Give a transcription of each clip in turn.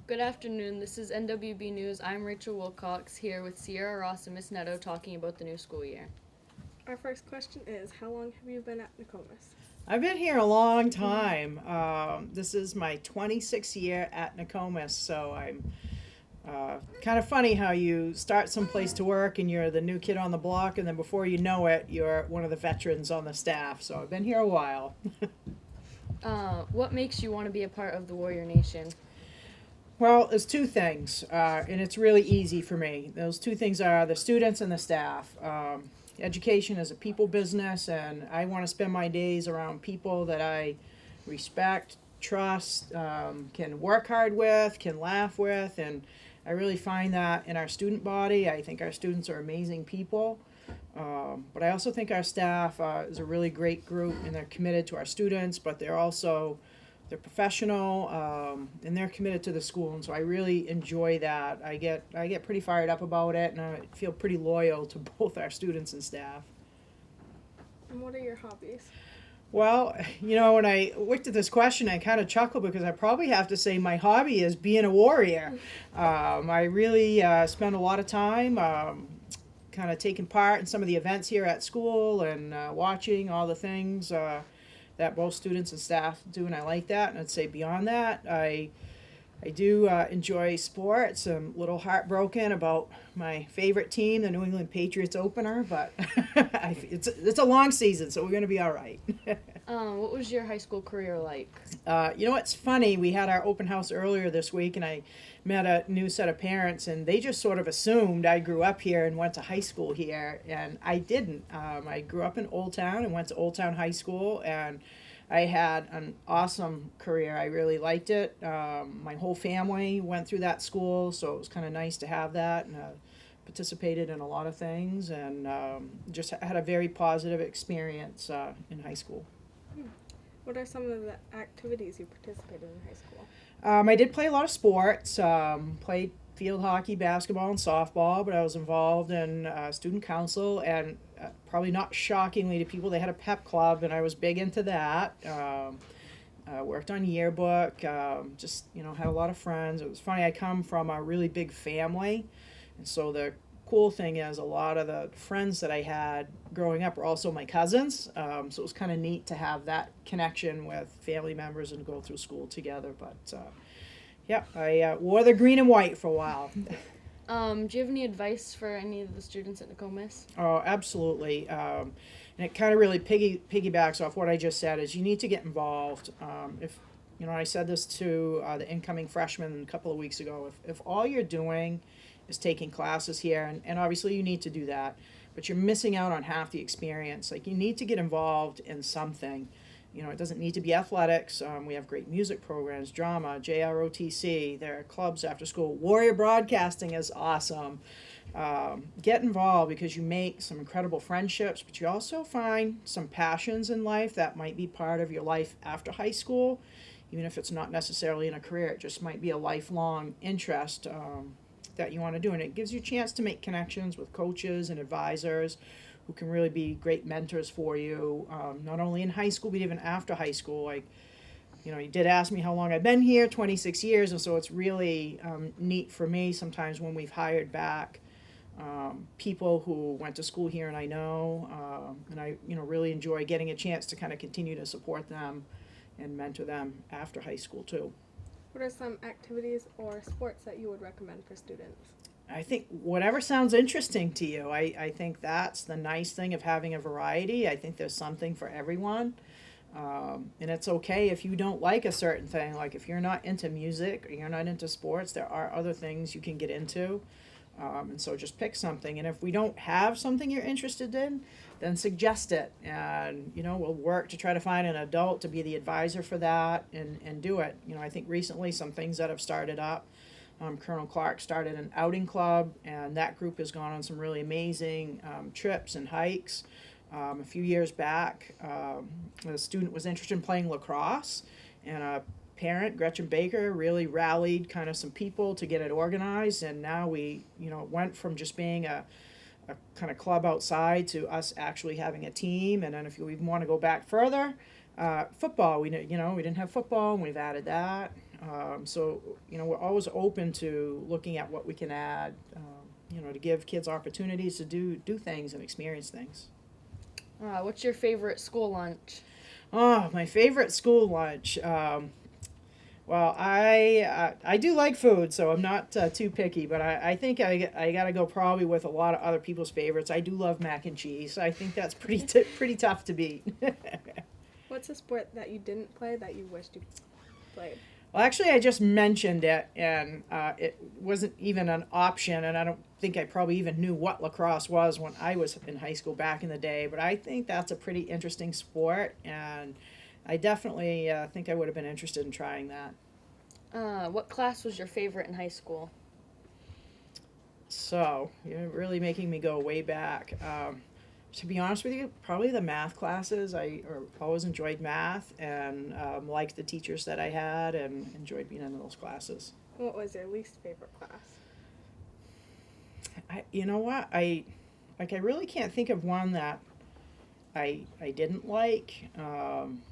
Good afternoon. This is NWB News. I'm Rachel Wilcox here with Sierra Ross and Miss Nadeau talking about the new school year. Our first question is, how long have you been at Nokomis? I've been here a long time. This is my 26th year at Nokomis, so I'm kind of funny how you start someplace to work and you're the new kid on the block, and then before you know it, you're one of the veterans on the staff. So I've been here a while. What makes you want to be a part of the Warrior Nation? Well, there's two things, and it's really easy for me. Those two things are the students and the staff. Education is a people business, and I want to spend my days around people that I respect, trust, can work hard with, can laugh with, and I really find that in our student body. I think our students are amazing people, but I also think our staff is a really great group, and they're committed to our students, but they're professional, and they're committed to the school, and so I really enjoy that. I get pretty fired up about it, and I feel pretty loyal to both our students and staff. And what are your hobbies? Well, when I looked at this question, I kind of chuckled because I probably have to say my hobby is being a warrior. I really spend a lot of time kind of taking part in some of the events here at school and watching all the things that both students and staff do, and I like that. And I'd say beyond that, I do enjoy sports. I'm a little heartbroken about my favorite team, the New England Patriots opener, but it's a long season, so we're going to be all right. What was your high school career like? It's funny. We had our open house earlier this week, and I met a new set of parents, and they just sort of assumed I grew up here and went to high school here, and I didn't. I grew up in Old Town and went to Old Town High School, and I had an awesome career. I really liked it. My whole family went through that school, so it was kind of nice to have that, and participated in a lot of things, and just had a very positive experience in high school. What are some of the activities you participated in high school? I did play a lot of sports, played field hockey, basketball, and softball, but I was involved in student council, and probably not shockingly to people, they had a pep club, and I was big into that. Worked on yearbook, just, had a lot of friends. It was funny, I come from a really big family, and so the cool thing is a lot of the friends that I had growing up were also my cousins, so it was kind of neat to have that connection with family members and go through school together. But I wore the green and white for a while. Do you have any advice for any of the students at Nokomis? Oh, absolutely. And it kind of really piggybacks off what I just said, is you need to get involved. If I said this to the incoming freshmen a couple of weeks ago, if all you're doing is taking classes here, and obviously you need to do that, but you're missing out on half the experience. Like, you need to get involved in something. It doesn't need to be athletics. We have great music programs, drama, JROTC. There are clubs after school. Warrior Broadcasting is awesome. Get involved, because you make some incredible friendships, but you also find some passions in life that might be part of your life after high school, even if it's not necessarily in a career. It just might be a lifelong interest that you want to do, and it gives you a chance to make connections with coaches and advisors who can really be great mentors for you, not only in high school but even after high school. Like, you did ask me how long I've been here, 26 years, and so it's really neat for me sometimes when we've hired back people who went to school here, and I know, and I really enjoy getting a chance to kind of continue to support them and mentor them after high school too. What are some activities or sports that you would recommend for students? I think whatever sounds interesting to you. I think that's the nice thing of having a variety. I think there's something for everyone. And it's okay if you don't like a certain thing. Like, if you're not into music or you're not into sports, there are other things you can get into. And so just pick something. And if we don't have something you're interested in, then suggest it. And, we'll work to try to find an adult to be the advisor for that and do it. I think recently some things that have started up. Colonel Clark started an outing club, and that group has gone on some really amazing trips and hikes. A few years back, a student was interested in playing lacrosse, and a parent, Gretchen Baker, really rallied kind of some people to get it organized, and now we, went from just being a kind of club outside to us actually having a team. And then if you even want to go back further, football, we didn't have football, and we've added that. So, we're always open to looking at what we can add, to give kids opportunities to do things and experience things. What's your favorite school lunch? Oh, my favorite school lunch. Well, I do like food, so I'm not too picky, but I think I got to go probably with a lot of other people's favorites. I do love mac and cheese. I think that's pretty tough to beat. What's a sport that you didn't play that you wished you played? Well, actually, I just mentioned it, and it wasn't even an option, and I don't think I probably even knew what lacrosse was when I was in high school back in the day, but I think that's a pretty interesting sport, and I definitely think I would have been interested in trying that. What class was your favorite in high school? So, you're really making me go way back. To be honest with you, probably the math classes. Always enjoyed math and liked the teachers that I had and enjoyed being in those classes. What was your least favorite class? You know what? I really can't think of one that I didn't like. Like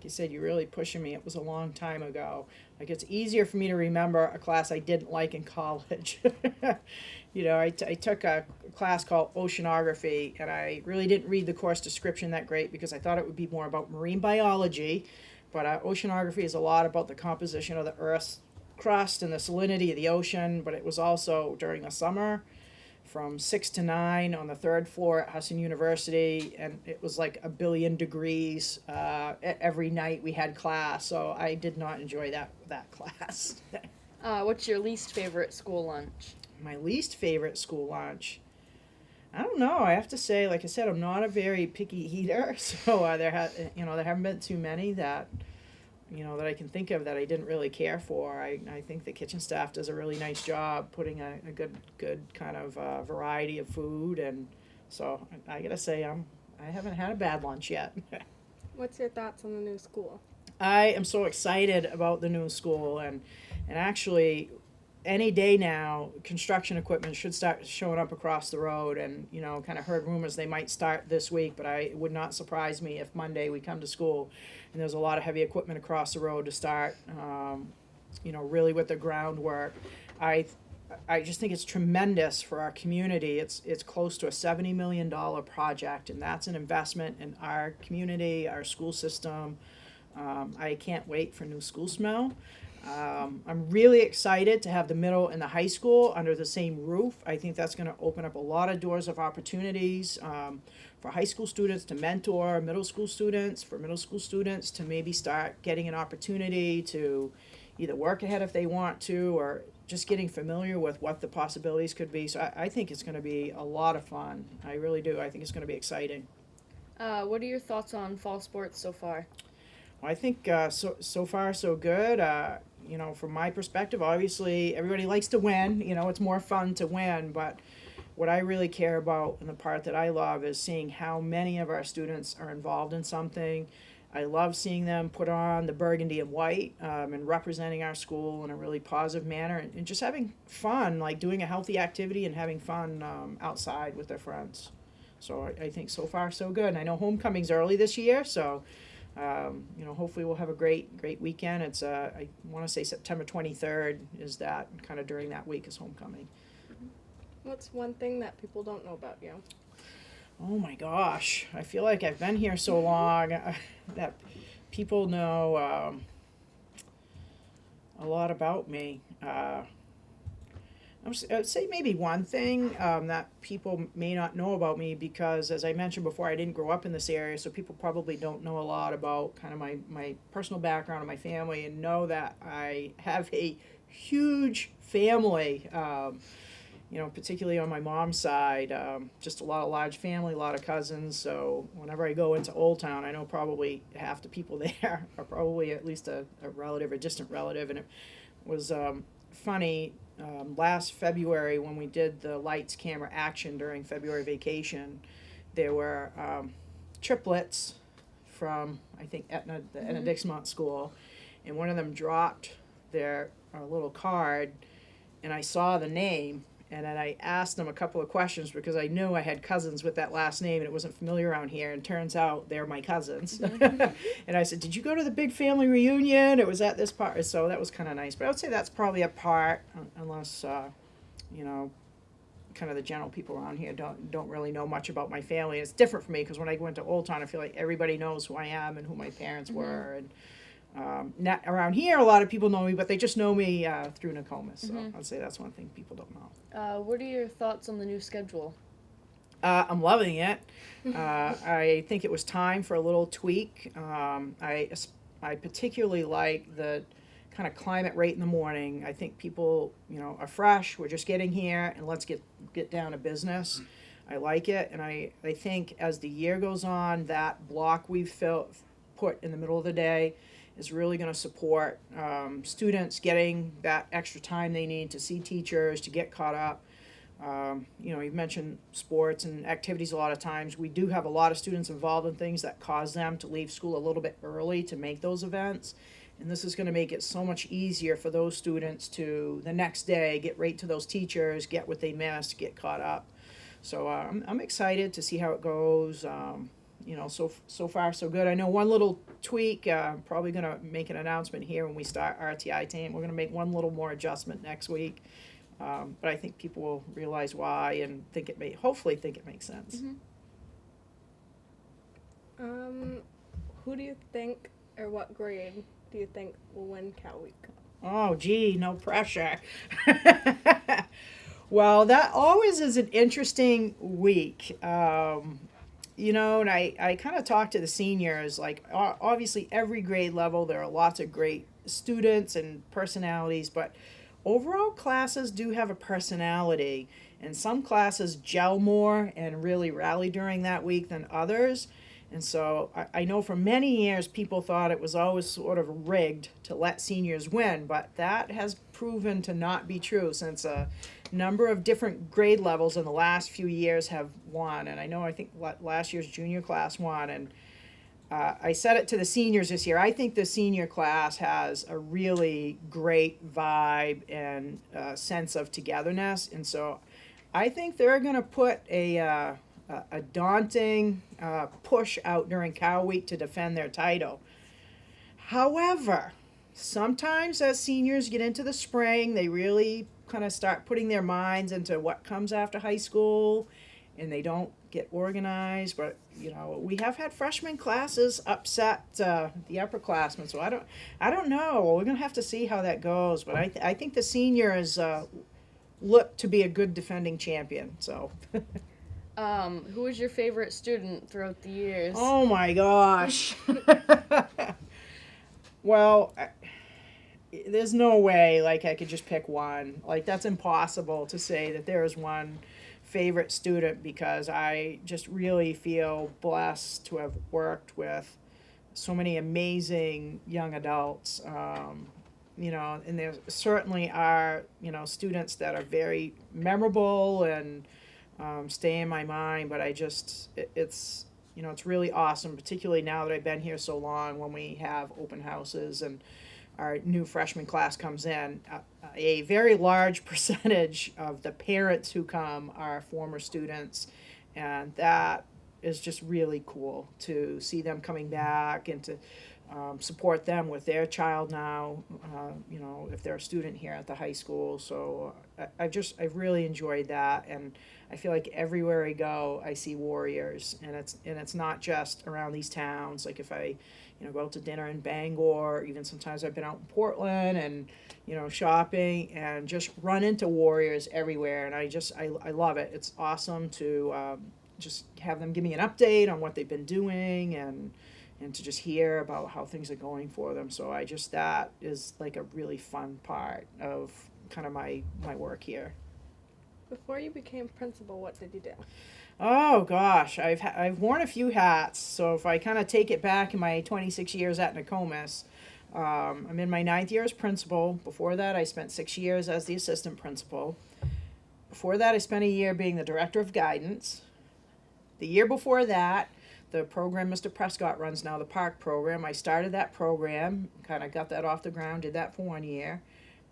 you said, you're really pushing me. It was a long time ago. Like, it's easier for me to remember a class I didn't like in college. I took a class called oceanography, and I really didn't read the course description that great because I thought it would be more about marine biology. But oceanography is a lot about the composition of the Earth's crust and the salinity of the ocean, but it was also during the summer from 6 to 9 on the third floor at Hudson University, and it was like 1,000,000,000 degrees every night we had class, so I did not enjoy that class. What's your least favorite school lunch? My least favorite school lunch, I don't know. I have to say, like I said, I'm not a very picky eater, so there haven't been too many that that I can think of that I didn't really care for. I think the kitchen staff does a really nice job putting a good kind of variety of food, and so I gotta say I haven't had a bad lunch yet. What's your thoughts on the new school? I am so excited about the new school, and actually any day now construction equipment should start showing up across the road, and kind of heard rumors they might start this week, but it would not surprise me if Monday we come to school and there's a lot of heavy equipment across the road to start really with the groundwork. I just think it's tremendous for our community. It's close to a $70 million project, and that's an investment in our community, our school system. I can't wait for new school smell. I'm really excited to have the middle and the high school under the same roof. I think that's going to open up a lot of doors of opportunities for high school students to mentor middle school students, for middle school students to maybe start getting an opportunity to either work ahead if they want to, or just getting familiar with what the possibilities could be. So I think it's going to be a lot of fun. I really do. I think it's going to be exciting. What are your thoughts on fall sports so far? Well, I think so far so good. From my perspective, obviously everybody likes to win. It's more fun to win, but what I really care about and the part that I love is seeing how many of our students are involved in something. I love seeing them put on the burgundy and white and representing our school in a really positive manner, and just having fun, like doing a healthy activity and having fun outside with their friends. So I think so far so good. And I know homecoming's early this year, so hopefully we'll have a great weekend. It's I want to say September 23rd is that, kind of during that week is homecoming. What's one thing that people don't know about you? Oh my gosh, I feel like I've been here so long that people know a lot about me. I would say maybe one thing that people may not know about me, because as I mentioned before, I didn't grow up in this area, so people probably don't know a lot about kind of my personal background and my family, and know that I have a huge family, particularly on my mom's side, just a large family, a lot of cousins. So whenever I go into Old Town, I know probably half the people there are probably at least a relative or distant relative, and it was funny. Last February, when we did the lights, camera, action during February vacation, there were triplets from, I think, Etna, the Etna Dixmont School, and one of them dropped their little card, and I saw the name, And then I asked them a couple of questions because I knew I had cousins with that last name and it wasn't familiar around here. And turns out they're my cousins. And I said, "Did you go to the big family reunion? It was at this part." So that was kind of nice. But I would say that's probably a part, unless, you know, kind of the general people around here don't really know much about my family. It's different for me because when I went to Old Town, I feel like everybody knows who I am and who my parents were. And not around here, a lot of people know me, but they just know me through Nokomis. So I'd say that's one thing people don't know. What are your thoughts on the new schedule? I'm loving it. I think it was time for a little tweak. I particularly like the kind of climate rate in the morning. I think people, are fresh. We're just getting here, and let's get down to business. I like it, and I think as the year goes on, that block we've put in the middle of the day is really going to support students getting that extra time they need to see teachers, to get caught up. You've mentioned sports and activities a lot of times. We do have a lot of students involved in things that cause them to leave school a little bit early to make those events. And this is going to make it so much easier for those students to, the next day, get right to those teachers, get what they missed, get caught up. So I'm excited to see how it goes. So far so good. I know one little tweak, probably going to make an announcement here when we start RTI team. We're going to make one little more adjustment next week. But I think people will realize why and hopefully think it makes sense. Who do you think, or what grade do you think will win Cal Week? Oh, gee, no pressure. Well, that always is an interesting week. And I kind of talk to the seniors, like obviously every grade level, there are lots of great students and personalities, but overall classes do have a personality, and some classes gel more and really rally during that week than others. And so I know for many years people thought it was always sort of rigged to let seniors win, but that has proven to not be true since a number of different grade levels in the last few years have won. And I think last year's junior class won. And I said it to the seniors this year. I think the senior class has a really great vibe and sense of togetherness. And so I think they're going to put a daunting push out during Cow Week to defend their title. However, sometimes as seniors get into the spring, they really kind of start putting their minds into what comes after high school, and they don't get organized. But we have had freshman classes upset the upperclassmen, so I don't know. We're gonna have to see how that goes. But I think the seniors look to be a good defending champion. So. Who was your favorite student throughout the years? Oh my gosh. Well, there's no way I could just pick one. That's impossible to say that there is one favorite student, because I just really feel blessed to have worked with so many amazing young adults. And there certainly are, students that are very memorable and stay in my mind, but it's really awesome, particularly now that I've been here so long, when we have open houses and our new freshman class comes in. A very large percentage of the parents who come are former students, and that is just really cool to see them coming back and to support them with their child now, if they're a student here at the high school. So I've really enjoyed that, and I feel like everywhere I go, I see Warriors, and it's not just around these towns. Like if I, go out to dinner in Bangor, even sometimes I've been out in Portland and, shopping, and just run into Warriors everywhere, and I love it. It's awesome to just have them give me an update on what they've been doing, and to just hear about how things are going for them. So that is a really fun part of kind of my work here. Before you became principal, what did you do? Oh gosh, I've worn a few hats. So if I kind of take it back in my 26 years at Nokomis, I'm in my 9th year as principal. Before that, I spent 6 years as the assistant principal. Before that, I spent a year being the director of guidance. The year before that, the program Mr. Prescott runs now, the park program, I started that program, kind of got that off the ground, did that for 1 year.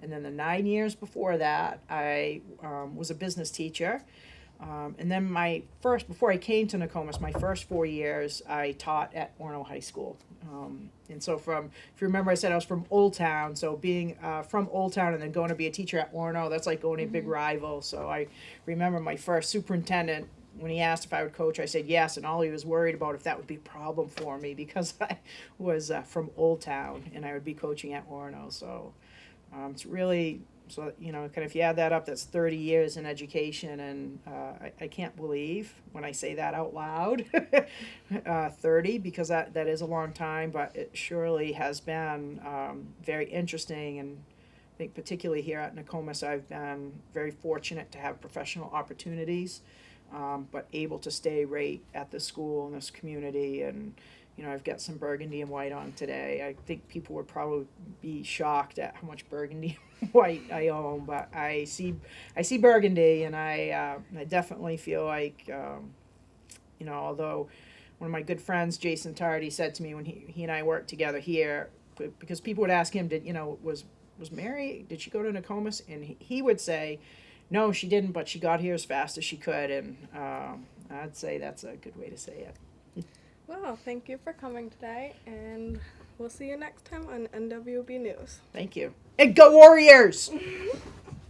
And then the 9 years before that, I was a business teacher. And then before I came to Nokomis, my first 4 years, I taught at Orono High School. And so if you remember, I said I was from Old Town. So being from Old Town and then going to be a teacher at Orono, that's like going to a big rival. So I remember my first superintendent, when he asked if I would coach, I said yes. And all he was worried about if that would be a problem for me because I was from Old Town and I would be coaching at Orono. So it's really, so, you know, kind of if you add that up, that's 30 years in education, and I can't believe when I say that out loud, 30, because that is a long time, but it surely has been very interesting, and I think particularly here at Nokomis, I've been very fortunate to have professional opportunities, but able to stay right at the school and this community. And you know, I've got some burgundy and white on today. I think people would probably be shocked at how much burgundy and white I own, but I see burgundy, and I definitely feel like, you know, although one of my good friends, Jason Tardy, said to me when he and I worked together here, because people would ask him, was Mary, did she go to Nokomis? And he would say, no, she didn't, but she got here as fast as she could, and I'd say that's a good way to say it. Well, thank you for coming today, and we'll see you next time on NWB News. Thank you. And go Warriors!